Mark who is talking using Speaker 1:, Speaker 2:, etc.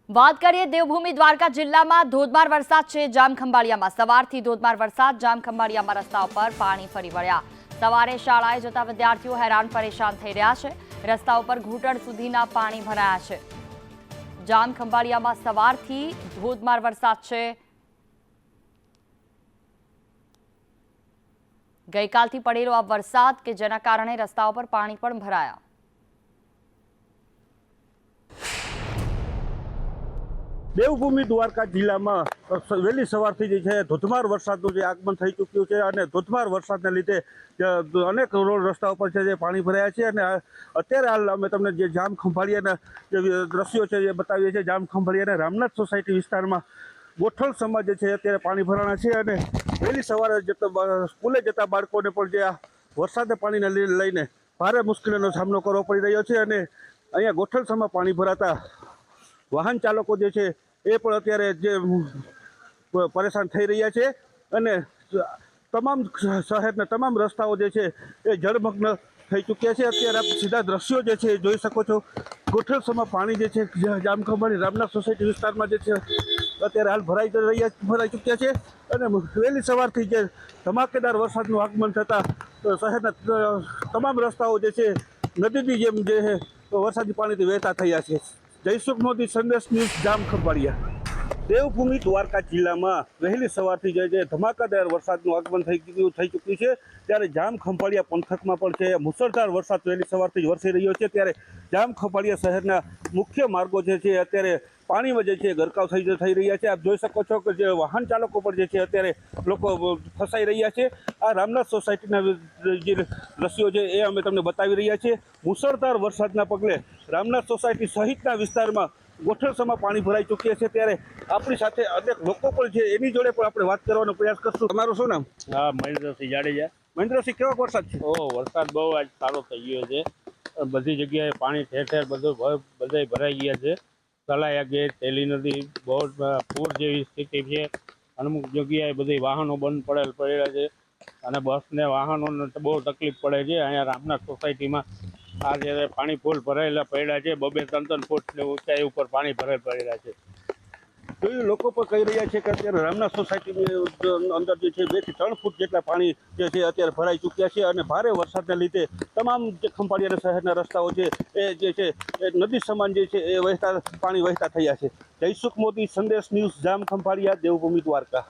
Speaker 1: વાત કરીએ દેવભૂમિ દ્વારકા જિલ્લામાં ધોધમાર વરસાદ છે। જામખંભાળિયામાં સવારથી ધોધમાર વરસાદ। જામખંભાળિયામાં રસ્તા પર પાણી ફરી વળ્યા। સવારે શાળાએ જતા વિદ્યાર્થીઓ હેરાન પરેશાન થઈ રહ્યા છે। રસ્તા ઉપર ઘૂંટણ સુધીના પાણી ભરાયા છે। જામખંભાળિયામાં સવારથી ધોધમાર વરસાદ છે। ગઈકાલથી પડેલો આ વરસાદ કે જેના કારણે રસ્તાઓ પર પાણી પણ ભરાયા।
Speaker 2: દેવભૂમિ દ્વારકા જિલ્લામાં વહેલી સવારથી જે છે ધોધમાર વરસાદનું જે આગમન થઈ ચૂક્યું છે અને ધોધમાર વરસાદને લીધે અનેક રોડ રસ્તા ઉપર છે જે પાણી ભરાયા છે। અને અત્યારે હાલ અમે તમને જે જામખંભાળિયાના જે દ્રશ્યો છે એ બતાવીએ છીએ। જામખંભાળિયાના રામનાથ સોસાયટી વિસ્તારમાં ગોઠલ સમાજ જે છે અત્યારે પાણી ભરાણા છે અને વહેલી સવારે સ્કૂલે જતા બાળકોને પણ જે આ વરસાદના પાણીને લઈને ભારે મુશ્કેલીનો સામનો કરવો પડી રહ્યો છે। અને અહીંયા ગોઠલ સમાજ પાણી ભરાતા વાહન ચાલકો જે છે એ પણ અત્યારે જે પરેશાન થઈ રહ્યા છે અને તમામ શહેરના તમામ રસ્તાઓ જે છે એ જળમગ્ન થઈ ચૂક્યા છે। અત્યારે આપ સીધા દ્રશ્યો જે છે એ જોઈ શકો છો। ગોઠલસમાં પાણી જે છે જામખંભાળી રામનાથ સોસાયટી વિસ્તારમાં જે છે અત્યારે હાલ ભરાઈ ચૂક્યા છે અને વહેલી સવારથી જે ધમાકેદાર વરસાદનું આગમન થતાં શહેરના તમામ રસ્તાઓ જે છે નદીની જેમ જે છે વરસાદી પાણીથી વહેતા થયા છે। જયસુખ મોદી સંદેશ ન્યૂઝ જામખંભાળિયા। દેવભૂમિ દ્વારકા જિલ્લામાં વહેલી સવારથી જે ધમાકાદાર વરસાદનું આગમન થઈ ચૂક્યું છે। ત્યારે જામખંભાળિયા પંથકમાં પણ છે મુસળધાર વરસાદ વહેલી સવારથી જ વરસી રહ્યો છે। ત્યારે જામખંભાળિયા શહેરના મુખ્ય માર્ગો જે છે અત્યારે પાણીમાં જે છે ગરકાવ થઈ રહ્યા છે। આપ જોઈ શકો છો કે જે વાહન ચાલકો પર જે છે અત્યારે લોકો ફસાઈ રહ્યા છે। આ રામનાથ સોસાયટીના જે દ્રશ્યો છે એ અમે તમને બતાવી રહ્યા છીએ। મુસળધાર વરસાદના પગલે રામનાથ સોસાયટી સહિતના વિસ્તારમાં ગોઠણસમાં પાણી ભરાઈ ચૂક્યા છે। ત્યારે આપણી સાથે અનેક લોકો પણ છે એની જોડે પણ આપણે વાત કરવાનો પ્રયાસ કરશું। તમારું શું નામ?
Speaker 3: હા, મહેન્દ્રસિંહ જાડેજા।
Speaker 2: મહેન્દ્રસિંહ, કેવો વરસાદ છે?
Speaker 3: વરસાદ બહુ આજ સારો થઈ ગયો છે। બધી જગ્યાએ પાણી ઠેર ઠેર બધે ભરાઈ ગયા છે। તળાયા ગેટ, તેલી નદી બહુ પૂર જેવી સ્થિતિ છે। અમુક જગ્યાએ બધી વાહનો બંધ પડેલા છે અને બસને વાહનોને બહુ તકલીફ પડે છે। અહીંયા રામનાથ સોસાયટીમાં આ જ્યારે પાણી ફૂલ ભરાયેલા પડ્યા છે, 2-3 ફૂટ ઊંચાઈ ઉપર પાણી પડેલા છે।
Speaker 2: તો એ લોકો પણ કહી રહ્યા છે કે અત્યારે રામનાથ સોસાયટીની અંદર જે છે 2 થી 3 ફૂટ જેટલા પાણી જે છે અત્યારે ભરાઈ ચૂક્યા છે અને ભારે વરસાદને લીધે તમામ જે ખંભાળિયા શહેરના રસ્તાઓ છે એ જે છે એ નદી સમાન જે છે એ પાણી વહેતા થયા છે। જયસુખ મોદી સંદેશ ન્યૂઝ જામખંભાળિયા, દેવભૂમિ દ્વારકા।